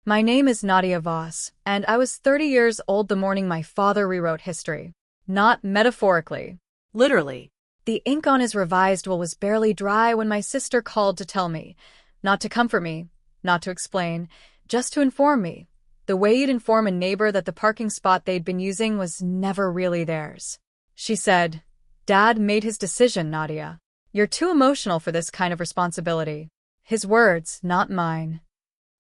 My name is Nadia Voss, and I was 30 years old the morning my father rewrote history. Not metaphorically. Literally. The ink on his revised will was barely dry when my sister called to tell me. Not to comfort me, not to explain, just to inform me. The way you'd inform a neighbor that the parking spot they'd been using was never really theirs. She said, "Dad made his decision, Nadia. You're too emotional for this kind of responsibility." His words, not mine.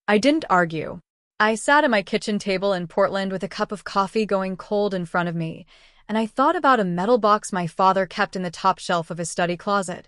I didn't argue. I sat at my kitchen table in Portland with a cup of coffee going cold in front of me, and I thought about a metal box my father kept in the top shelf of his study closet,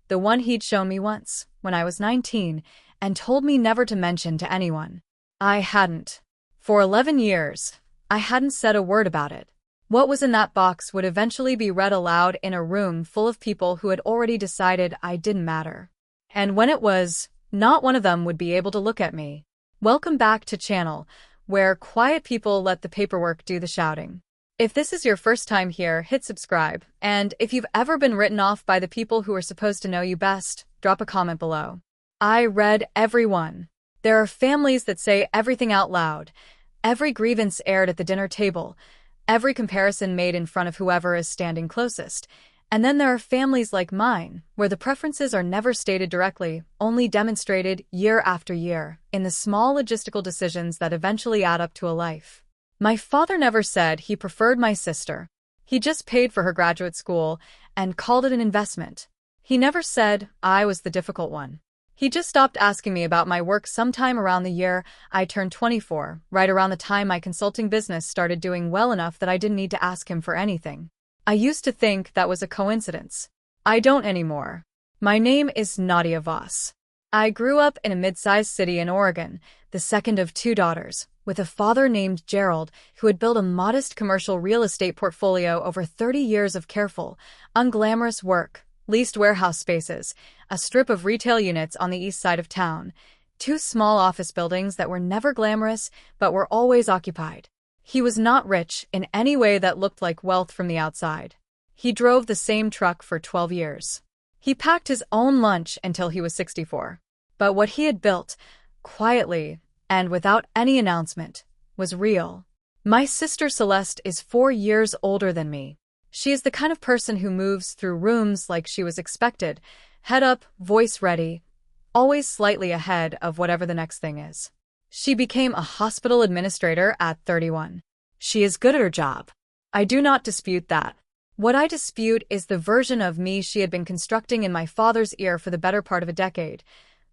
the one he'd shown me once, when I was 19, and told me never to mention to anyone. I hadn't. For 11 years, I hadn't said a word about it. What was in that box would eventually be read aloud in a room full of people who had already decided I didn't matter. And when it was, not one of them would be able to look at me. Welcome back to channel, where quiet people let the paperwork do the shouting. If this is your first time here, hit subscribe, and if you've ever been written off by the people who are supposed to know you best, drop a comment below. I read every one. There are families that say everything out loud, every grievance aired at the dinner table, every comparison made in front of whoever is standing closest. And then there are families like mine, where the preferences are never stated directly, only demonstrated year after year, in the small logistical decisions that eventually add up to a life. My father never said he preferred my sister. He just paid for her graduate school and called it an investment. He never said I was the difficult one. He just stopped asking me about my work sometime around the year I turned 24, right around the time my consulting business started doing well enough that I didn't need to ask him for anything. I used to think that was a coincidence. I don't anymore. My name is Nadia Voss. I grew up in a mid-sized city in Oregon, the second of two daughters, with a father named Gerald who had built a modest commercial real estate portfolio over 30 years of careful, unglamorous work, leased warehouse spaces, a strip of retail units on the east side of town, two small office buildings that were never glamorous but were always occupied. He was not rich in any way that looked like wealth from the outside. He drove the same truck for 12 years. He packed his own lunch until he was 64. But what he had built, quietly and without any announcement, was real. My sister Celeste is 4 years older than me. She is the kind of person who moves through rooms like she was expected, head up, voice ready, always slightly ahead of whatever the next thing is. She became a hospital administrator at 31. She is good at her job. I do not dispute that. What I dispute is the version of me she had been constructing in my father's ear for the better part of a decade.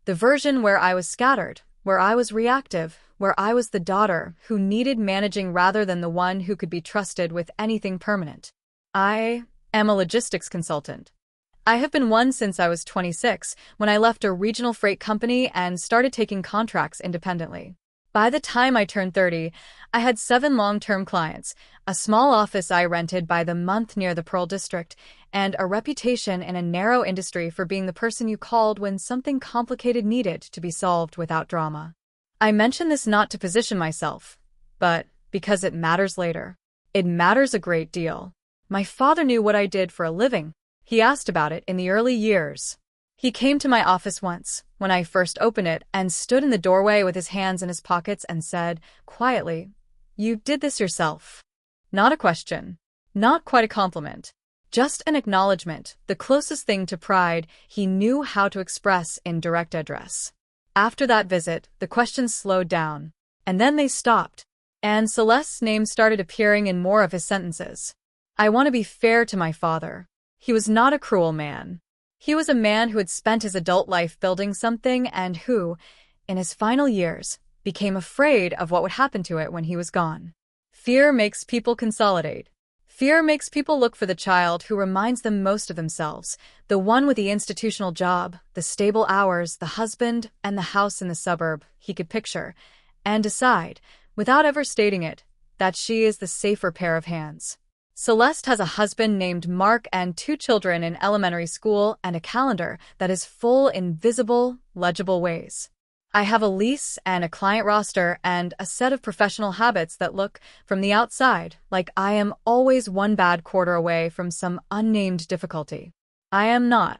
The version where I was scattered, where I was reactive, where I was the daughter who needed managing rather than the one who could be trusted with anything permanent. I am a logistics consultant. I have been one since I was 26, when I left a regional freight company and started taking contracts independently. By the time I turned 30, I had 7 long-term clients, a small office I rented by the month near the Pearl District, and a reputation in a narrow industry for being the person you called when something complicated needed to be solved without drama. I mention this not to position myself, but because it matters later. It matters a great deal. My father knew what I did for a living. He asked about it in the early years. He came to my office once, when I first opened it, and stood in the doorway with his hands in his pockets and said, quietly, "You did this yourself." Not a question. Not quite a compliment. Just an acknowledgement, the closest thing to pride he knew how to express in direct address. After that visit, the questions slowed down. And then they stopped. And Celeste's name started appearing in more of his sentences. I want to be fair to my father. He was not a cruel man. He was a man who had spent his adult life building something and who, in his final years, became afraid of what would happen to it when he was gone. Fear makes people consolidate. Fear makes people look for the child who reminds them most of themselves, the one with the institutional job, the stable hours, the husband, and the house in the suburb he could picture, and decide, without ever stating it, that she is the safer pair of hands. Celeste has a husband named Mark and 2 children in elementary school and a calendar that is full in visible, legible ways. I have a lease and a client roster and a set of professional habits that look, from the outside, like I am always one bad quarter away from some unnamed difficulty. I am not.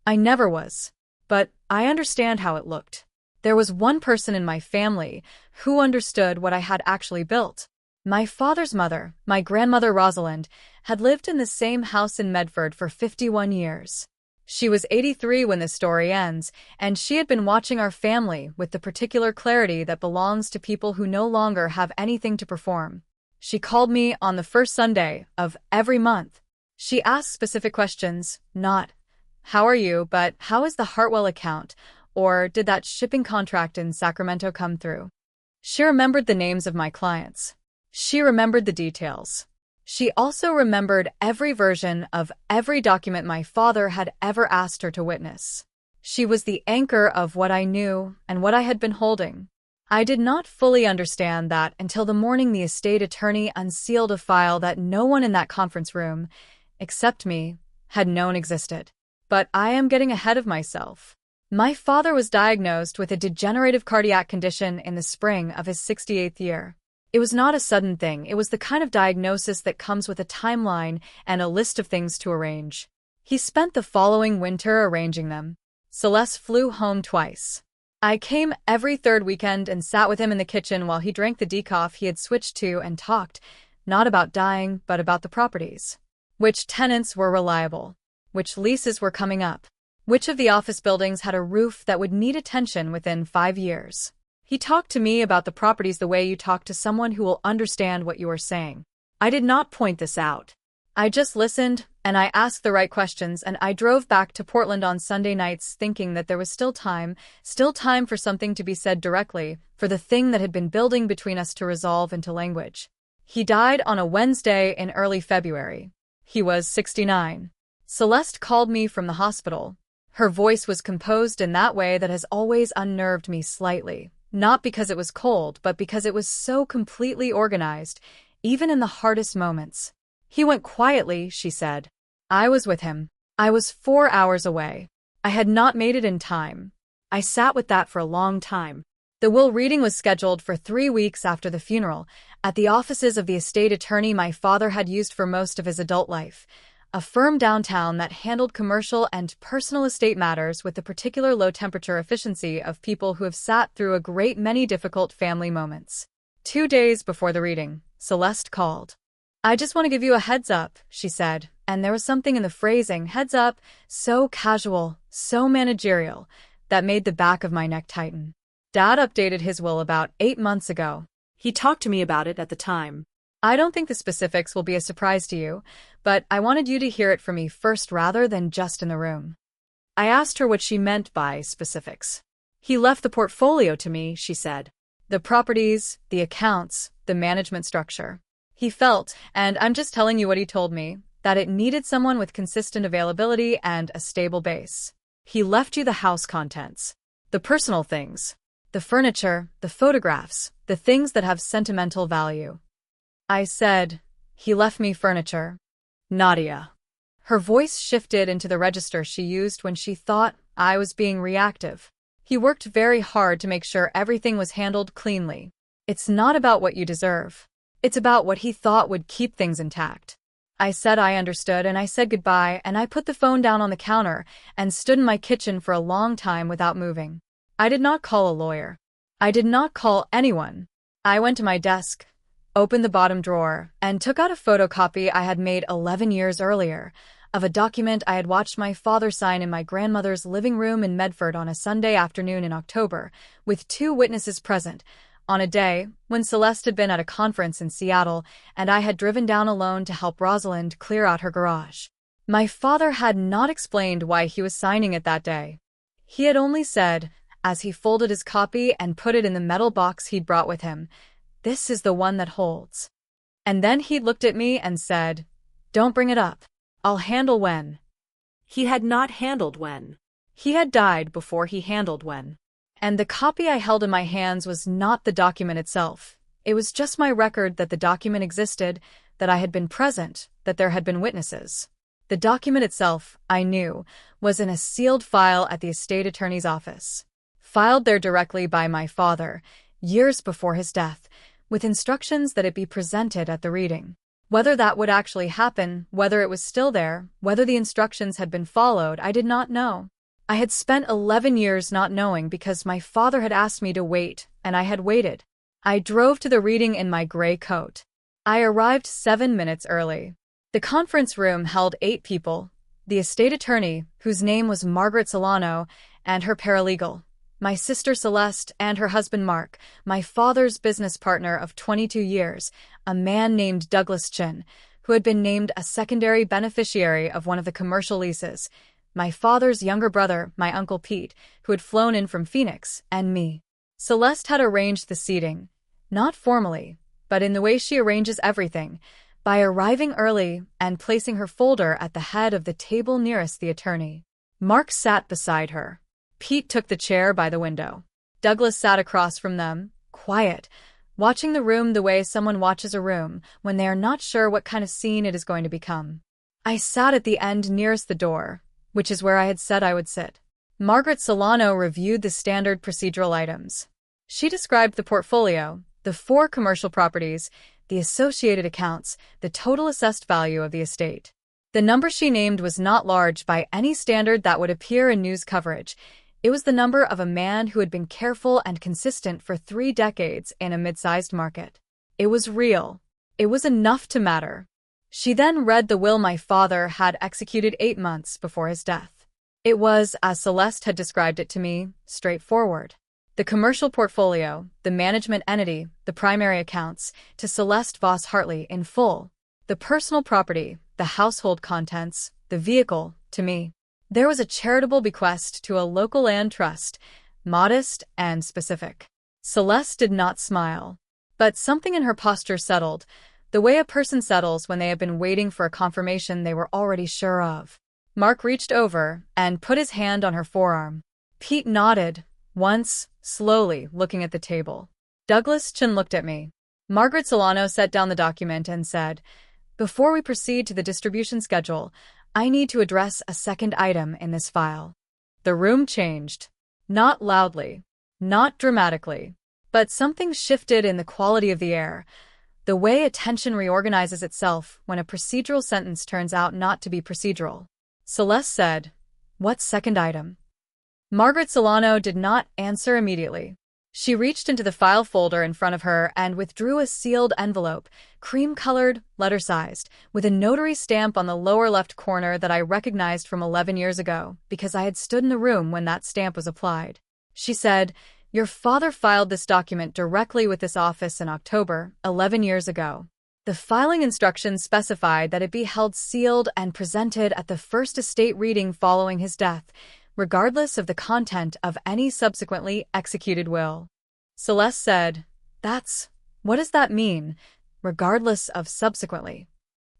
I never was. But I understand how it looked. There was one person in my family who understood what I had actually built. My father's mother, my grandmother Rosalind, had lived in the same house in Medford for 51 years. She was 83 when this story ends, and she had been watching our family with the particular clarity that belongs to people who no longer have anything to perform. She called me on the first Sunday of every month. She asked specific questions, not, "How are you?" but "How is the Hartwell account?" or "Did that shipping contract in Sacramento come through?" She remembered the names of my clients. She remembered the details. She also remembered every version of every document my father had ever asked her to witness. She was the anchor of what I knew and what I had been holding. I did not fully understand that until the morning the estate attorney unsealed a file that no one in that conference room, except me, had known existed. But I am getting ahead of myself. My father was diagnosed with a degenerative cardiac condition in the spring of his 68th year. It was not a sudden thing. It was the kind of diagnosis that comes with a timeline and a list of things to arrange. He spent the following winter arranging them. Celeste flew home twice. I came every third weekend and sat with him in the kitchen while he drank the decaf he had switched to and talked, not about dying, but about the properties. Which tenants were reliable? Which leases were coming up? Which of the office buildings had a roof that would need attention within 5 years? He talked to me about the properties the way you talk to someone who will understand what you are saying. I did not point this out. I just listened, and I asked the right questions, and I drove back to Portland on Sunday nights thinking that there was still time for something to be said directly, for the thing that had been building between us to resolve into language. He died on a Wednesday in early February. He was 69. Celeste called me from the hospital. Her voice was composed in that way that has always unnerved me slightly. Not because it was cold, but because it was so completely organized, even in the hardest moments. He went quietly, she said. I was with him. I was 4 hours away. I had not made it in time. I sat with that for a long time. The will reading was scheduled for 3 weeks after the funeral, at the offices of the estate attorney my father had used for most of his adult life, a firm downtown that handled commercial and personal estate matters with the particular low-temperature efficiency of people who have sat through a great many difficult family moments. 2 days before the reading, Celeste called. I just want to give you a heads up, she said, and there was something in the phrasing, heads up, so casual, so managerial, that made the back of my neck tighten. Dad updated his will about 8 months ago. He talked to me about it at the time. I don't think the specifics will be a surprise to you, but I wanted you to hear it from me first rather than just in the room. I asked her what she meant by specifics. He left the portfolio to me, she said. The properties, the accounts, the management structure. He felt, and I'm just telling you what he told me, that it needed someone with consistent availability and a stable base. He left you the house contents, the personal things, the furniture, the photographs, the things that have sentimental value. I said, he left me furniture. Nadia. Her voice shifted into the register she used when she thought I was being reactive. He worked very hard to make sure everything was handled cleanly. It's not about what you deserve. It's about what he thought would keep things intact. I said I understood, and I said goodbye, and I put the phone down on the counter and stood in my kitchen for a long time without moving. I did not call a lawyer. I did not call anyone. I went to my desk, opened the bottom drawer, and took out a photocopy I had made 11 years earlier of a document I had watched my father sign in my grandmother's living room in Medford on a Sunday afternoon in October, with 2 witnesses present, on a day when Celeste had been at a conference in Seattle and I had driven down alone to help Rosalind clear out her garage. My father had not explained why he was signing it that day. He had only said, as he folded his copy and put it in the metal box he'd brought with him, "This is the one that holds." And then he looked at me and said, "Don't bring it up. I'll handle when." He had not handled when. He had died before he handled when. And the copy I held in my hands was not the document itself. It was just my record that the document existed, that I had been present, that there had been witnesses. The document itself, I knew, was in a sealed file at the estate attorney's office. Filed there directly by my father, years before his death, with instructions that it be presented at the reading. Whether that would actually happen, whether it was still there, whether the instructions had been followed, I did not know. I had spent 11 years not knowing because my father had asked me to wait, and I had waited. I drove to the reading in my gray coat. I arrived 7 minutes early. The conference room held 8 people: the estate attorney, whose name was Margaret Solano, and her paralegal, my sister Celeste, and her husband Mark, my father's business partner of 22 years, a man named Douglas Chin, who had been named a secondary beneficiary of one of the commercial leases, my father's younger brother, my Uncle Pete, who had flown in from Phoenix, and me. Celeste had arranged the seating, not formally, but in the way she arranges everything, by arriving early and placing her folder at the head of the table nearest the attorney. Mark sat beside her. Pete took the chair by the window. Douglas sat across from them, quiet, watching the room the way someone watches a room when they are not sure what kind of scene it is going to become. I sat at the end nearest the door, which is where I had said I would sit. Margaret Solano reviewed the standard procedural items. She described the portfolio, the 4 commercial properties, the associated accounts, the total assessed value of the estate. The number she named was not large by any standard that would appear in news coverage. It was the number of a man who had been careful and consistent for 3 decades in a mid-sized market. It was real. It was enough to matter. She then read the will my father had executed 8 months before his death. It was, as Celeste had described it to me, straightforward. The commercial portfolio, the management entity, the primary accounts, to Celeste Voss Hartley in full. The personal property, the household contents, the vehicle, to me. There was a charitable bequest to a local land trust, modest and specific. Celeste did not smile. But something in her posture settled, the way a person settles when they have been waiting for a confirmation they were already sure of. Mark reached over and put his hand on her forearm. Pete nodded, once, slowly, looking at the table. Douglas Chin looked at me. Margaret Solano set down the document and said, "Before we proceed to the distribution schedule, I need to address a second item in this file." The room changed. Not loudly, not dramatically, but something shifted in the quality of the air, the way attention reorganizes itself when a procedural sentence turns out not to be procedural. Celeste said, "What second item?" Margaret Solano did not answer immediately. She reached into the file folder in front of her and withdrew a sealed envelope, cream-colored, letter-sized, with a notary stamp on the lower left corner that I recognized from 11 years ago, because I had stood in the room when that stamp was applied. She said, "Your father filed this document directly with this office in October, 11 years ago. The filing instructions specified that it be held sealed and presented at the first estate reading following his death, regardless of the content of any subsequently executed will." Celeste said, What does that mean, regardless of subsequently?"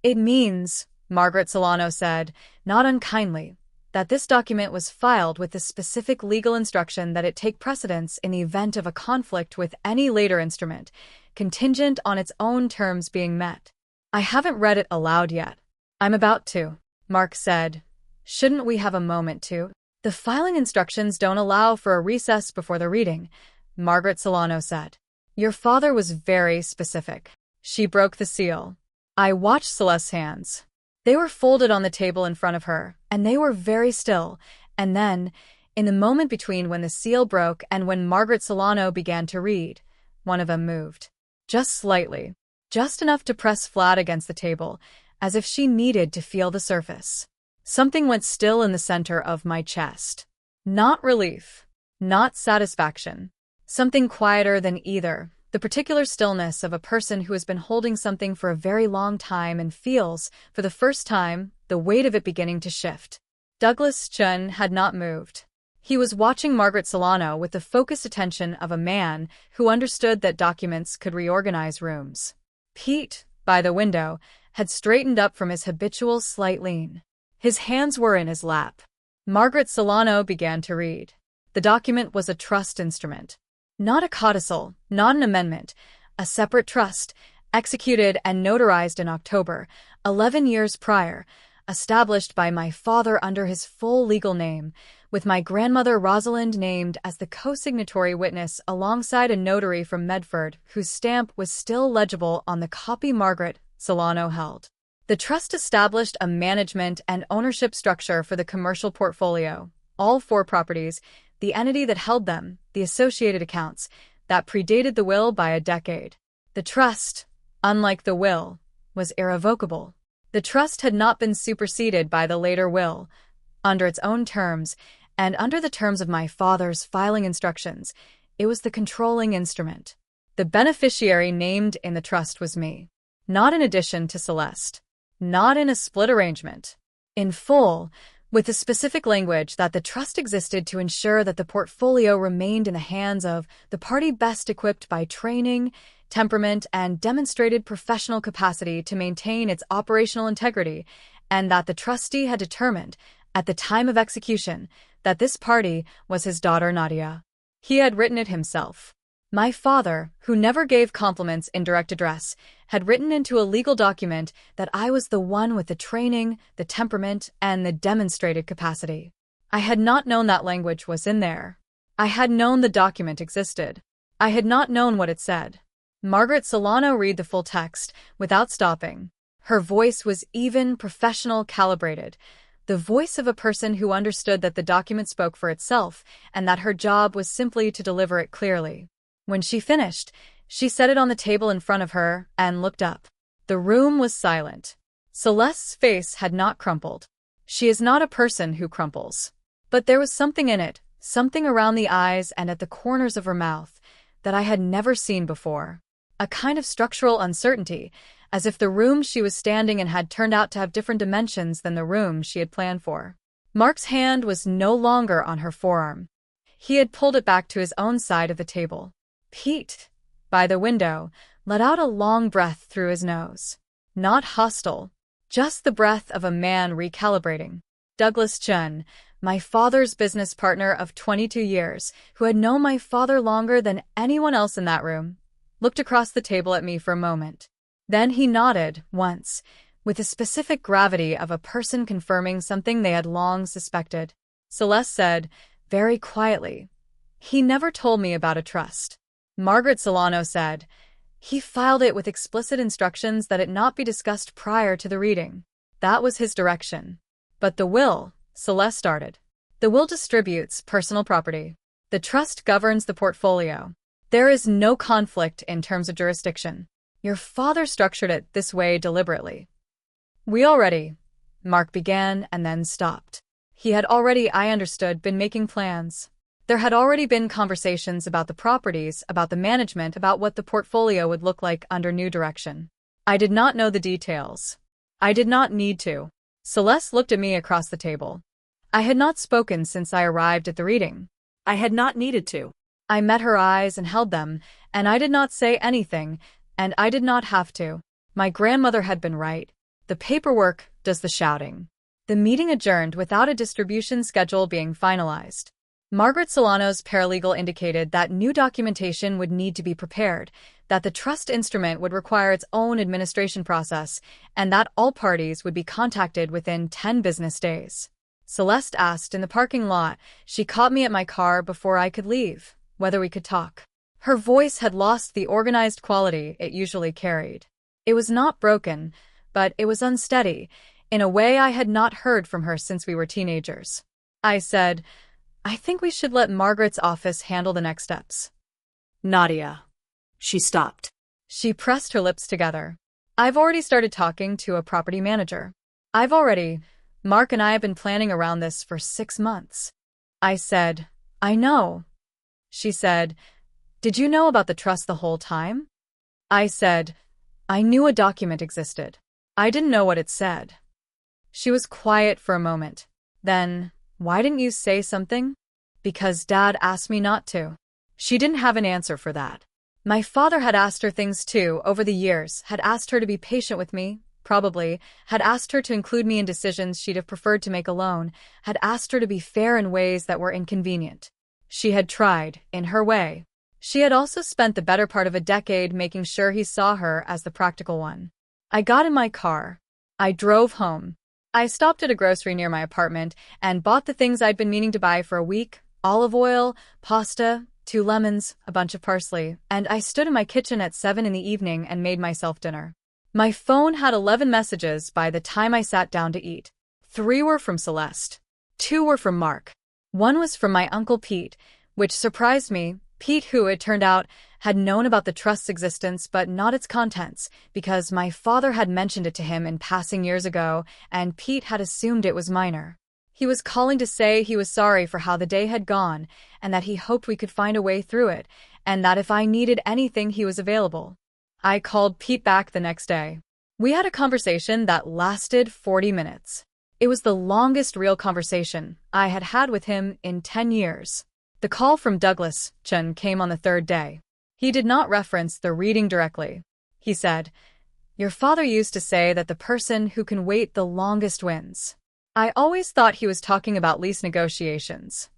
"It means," Margaret Solano said, not unkindly, "that this document was filed with the specific legal instruction that it take precedence in the event of a conflict with any later instrument, contingent on its own terms being met." "I haven't read it aloud yet." "I'm about to," Mark said. "Shouldn't we have a moment to?" "The filing instructions don't allow for a recess before the reading," Margaret Solano said. "Your father was very specific." She broke the seal. I watched Celeste's hands. They were folded on the table in front of her, and they were very still, and then, in the moment between when the seal broke and when Margaret Solano began to read, one of them moved. Just slightly. Just enough to press flat against the table, as if she needed to feel the surface. Something went still in the center of my chest. Not relief. Not satisfaction. Something quieter than either. The particular stillness of a person who has been holding something for a very long time and feels, for the first time, the weight of it beginning to shift. Douglas Chun had not moved. He was watching Margaret Solano with the focused attention of a man who understood that documents could reorganize rooms. Pete, by the window, had straightened up from his habitual slight lean. His hands were in his lap. Margaret Solano began to read. The document was a trust instrument. Not a codicil, not an amendment, a separate trust, executed and notarized in October, 11 years prior, established by my father under his full legal name, with my grandmother Rosalind named as the co-signatory witness alongside a notary from Medford whose stamp was still legible on the copy Margaret Solano held. The trust established a management and ownership structure for the commercial portfolio, all 4 properties, the entity that held them, the associated accounts, that predated the will by a decade. The trust, unlike the will, was irrevocable. The trust had not been superseded by the later will. Under its own terms, and under the terms of my father's filing instructions, it was the controlling instrument. The beneficiary named in the trust was me. Not in addition to Celeste. Not in a split arrangement. In full, with the specific language that the trust existed to ensure that the portfolio remained in the hands of the party best equipped by training, temperament, and demonstrated professional capacity to maintain its operational integrity, and that the trustee had determined, at the time of execution, that this party was his daughter Nadia. He had written it himself. My father, who never gave compliments in direct address, had written into a legal document that I was the one with the training, the temperament, and the demonstrated capacity. I had not known that language was in there. I had known the document existed. I had not known what it said. Margaret Solano read the full text, without stopping. Her voice was even, professional, calibrated. The voice of a person who understood that the document spoke for itself, and that her job was simply to deliver it clearly. When she finished, she set it on the table in front of her and looked up. The room was silent. Celeste's face had not crumpled. She is not a person who crumples. But there was something in it, something around the eyes and at the corners of her mouth, that I had never seen before. A kind of structural uncertainty, as if the room she was standing in had turned out to have different dimensions than the room she had planned for. Mark's hand was no longer on her forearm. He had pulled it back to his own side of the table. Pete, by the window, let out a long breath through his nose. Not hostile, just the breath of a man recalibrating. Douglas Chun, my father's business partner of 22 years, who had known my father longer than anyone else in that room, looked across the table at me for a moment. Then he nodded, once, with the specific gravity of a person confirming something they had long suspected. Celeste said, very quietly, "He never told me about a trust." Margaret Solano said, "He filed it with explicit instructions that it not be discussed prior to the reading. That was his direction." "But the will," Celeste started. "The will distributes personal property. The trust governs the portfolio. There is no conflict in terms of jurisdiction. Your father structured it this way deliberately." Mark began and then stopped. He had already, I understood, been making plans. There had already been conversations about the properties, about the management, about what the portfolio would look like under new direction. I did not know the details. I did not need to. Celeste looked at me across the table. I had not spoken since I arrived at the reading. I had not needed to. I met her eyes and held them, and I did not say anything, and I did not have to. My grandmother had been right. The paperwork does the shouting. The meeting adjourned without a distribution schedule being finalized. Margaret Solano's paralegal indicated that new documentation would need to be prepared, that the trust instrument would require its own administration process, and that all parties would be contacted within 10 business days. Celeste asked in the parking lot. She caught me at my car before I could leave, whether we could talk. Her voice had lost the organized quality it usually carried. It was not broken, but it was unsteady, in a way I had not heard from her since we were teenagers. I said, "I think we should let Margaret's office handle the next steps." "Nadia." She stopped. She pressed her lips together. "I've already started talking to a property manager. Mark and I have been planning around this for 6 months." I said, "I know." She said, "Did you know about the trust the whole time?" I said, "I knew a document existed. I didn't know what it said." She was quiet for a moment. Then, "Why didn't you say something?" "Because Dad asked me not to." She didn't have an answer for that. My father had asked her things too over the years, had asked her to be patient with me, probably, had asked her to include me in decisions she'd have preferred to make alone, had asked her to be fair in ways that were inconvenient. She had tried, in her way. She had also spent the better part of a decade making sure he saw her as the practical one. I got in my car. I drove home. I stopped at a grocery near my apartment and bought the things I'd been meaning to buy for a week: olive oil, pasta, 2 lemons, a bunch of parsley, and I stood in my kitchen at 7 in the evening and made myself dinner. My phone had 11 messages by the time I sat down to eat. 3 were from Celeste. 2 were from Mark. One was from my Uncle Pete, which surprised me. Pete, who, it turned out, had known about the trust's existence but not its contents, because my father had mentioned it to him in passing years ago, and Pete had assumed it was minor. He was calling to say he was sorry for how the day had gone, and that he hoped we could find a way through it, and that if I needed anything he was available. I called Pete back the next day. We had a conversation that lasted 40 minutes. It was the longest real conversation I had had with him in 10 years. The call from Douglas Chun came on the third day. He did not reference the reading directly. He said, "Your father used to say that the person who can wait the longest wins." I always thought he was talking about lease negotiations.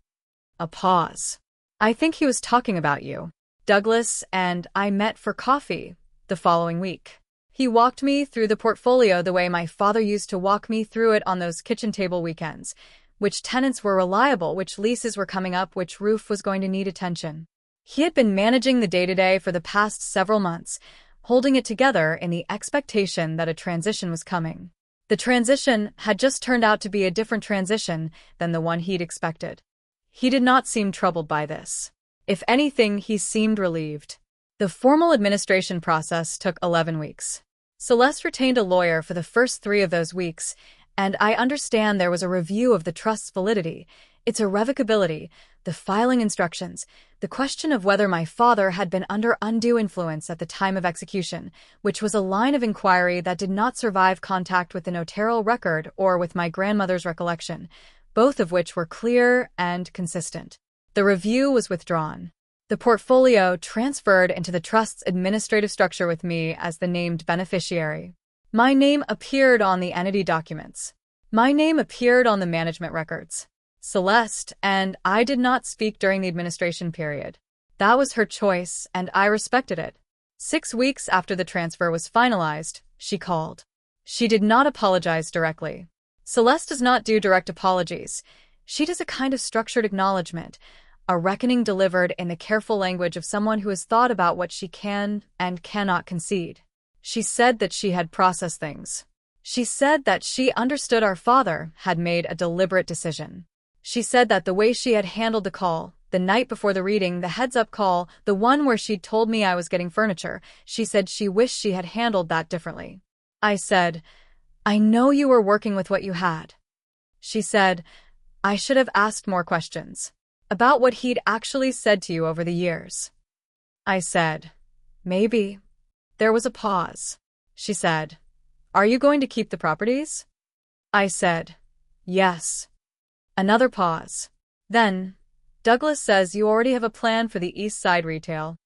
A pause. "I think he was talking about you." Douglas and I met for coffee the following week. He walked me through the portfolio the way my father used to walk me through it on those kitchen table weekends. Which tenants were reliable, which leases were coming up, which roof was going to need attention. He had been managing the day-to-day for the past several months, holding it together in the expectation that a transition was coming. The transition had just turned out to be a different transition than the one he'd expected. He did not seem troubled by this. If anything, he seemed relieved. The formal administration process took 11 weeks. Celeste retained a lawyer for the first 3 of those weeks, and I understand there was a review of the trust's validity, its irrevocability, the filing instructions, the question of whether my father had been under undue influence at the time of execution, which was a line of inquiry that did not survive contact with the notarial record or with my grandmother's recollection, both of which were clear and consistent. The review was withdrawn. The portfolio transferred into the trust's administrative structure with me as the named beneficiary. My name appeared on the entity documents. My name appeared on the management records. Celeste and I did not speak during the administration period. That was her choice, and I respected it. 6 weeks after the transfer was finalized, she called. She did not apologize directly. Celeste does not do direct apologies. She does a kind of structured acknowledgement, a reckoning delivered in the careful language of someone who has thought about what she can and cannot concede. She said that she had processed things. She said that she understood our father had made a deliberate decision. She said that the way she had handled the call, the night before the reading, the heads-up call, the one where she'd told me I was getting furniture, she said she wished she had handled that differently. I said, "I know you were working with what you had." She said, "I should have asked more questions about what he'd actually said to you over the years." I said, "Maybe." There was a pause. She said, "Are you going to keep the properties?" I said, "Yes." Another pause. Then, "Douglas says you already have a plan for the East Side retail.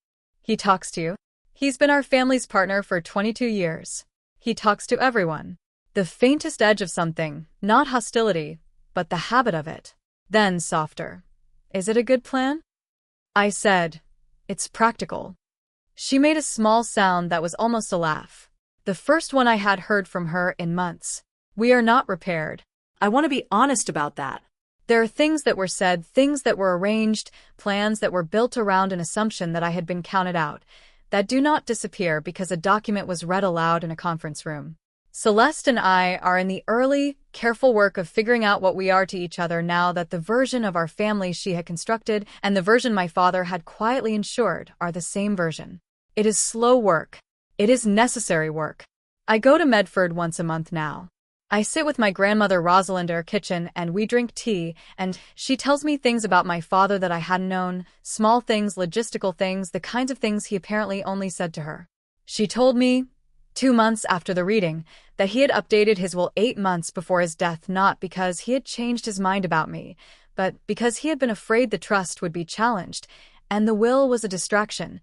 He talks to you? He's been our family's partner for 22 years. He talks to everyone." The faintest edge of something, not hostility, but the habit of it. Then softer. "Is it a good plan?" I said, "It's practical." She made a small sound that was almost a laugh. The first one I had heard from her in months. "We are not repaired." I want to be honest about that. There are things that were said, things that were arranged, plans that were built around an assumption that I had been counted out, that do not disappear because a document was read aloud in a conference room. Celeste and I are in the early, careful work of figuring out what we are to each other now that the version of our family she had constructed and the version my father had quietly ensured are the same version. It is slow work. It is necessary work. I go to Medford once a month now. I sit with my grandmother Rosalind in her kitchen and we drink tea, and she tells me things about my father that I hadn't known, small things, logistical things, the kinds of things he apparently only said to her. She told me, 2 months after the reading, that he had updated his will 8 months before his death, not because he had changed his mind about me, but because he had been afraid the trust would be challenged, and the will was a distraction,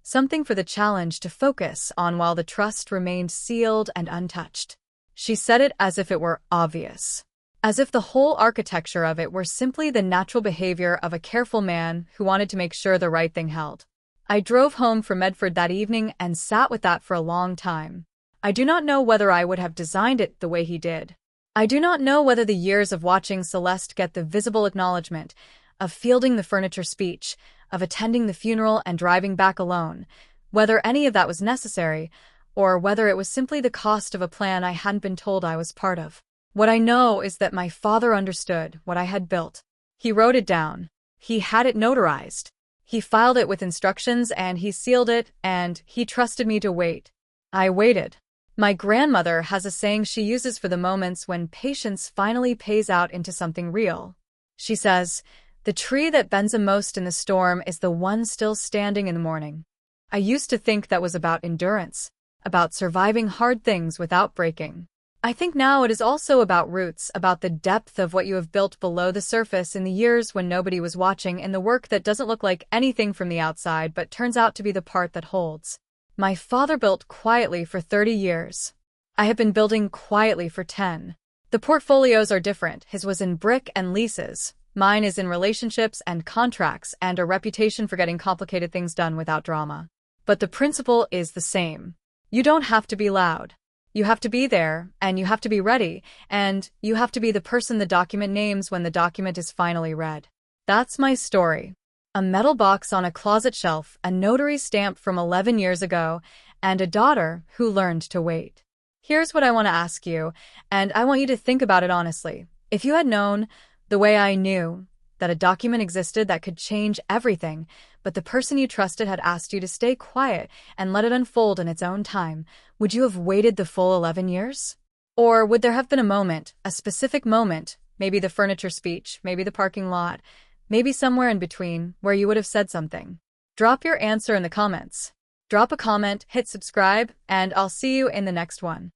something for the challenge to focus on while the trust remained sealed and untouched. She said it as if it were obvious, as if the whole architecture of it were simply the natural behavior of a careful man who wanted to make sure the right thing held. I drove home from Medford that evening and sat with that for a long time. I do not know whether I would have designed it the way he did. I do not know whether the years of watching Celeste get the visible acknowledgement, of fielding the furniture speech, of attending the funeral and driving back alone, whether any of that was necessary, or whether it was simply the cost of a plan I hadn't been told I was part of. What I know is that my father understood what I had built. He wrote it down. He had it notarized. He filed it with instructions and he sealed it and he trusted me to wait. I waited. My grandmother has a saying she uses for the moments when patience finally pays out into something real. She says, "The tree that bends the most in the storm is the one still standing in the morning." I used to think that was about endurance, about surviving hard things without breaking. I think now it is also about roots, about the depth of what you have built below the surface in the years when nobody was watching, in the work that doesn't look like anything from the outside but turns out to be the part that holds. My father built quietly for 30 years. I have been building quietly for 10. The portfolios are different. His was in brick and leases. Mine is in relationships and contracts and a reputation for getting complicated things done without drama. But the principle is the same. You don't have to be loud. You have to be there, and you have to be ready, and you have to be the person the document names when the document is finally read. That's my story. A metal box on a closet shelf, a notary stamp from 11 years ago, and a daughter who learned to wait. Here's what I want to ask you, and I want you to think about it honestly. If you had known, the way I knew, that a document existed that could change everything, but the person you trusted had asked you to stay quiet and let it unfold in its own time, would you have waited the full 11 years? Or would there have been a moment, a specific moment, maybe the furniture speech, maybe the parking lot, maybe somewhere in between, where you would have said something? Drop your answer in the comments. Drop a comment, hit subscribe, and I'll see you in the next one.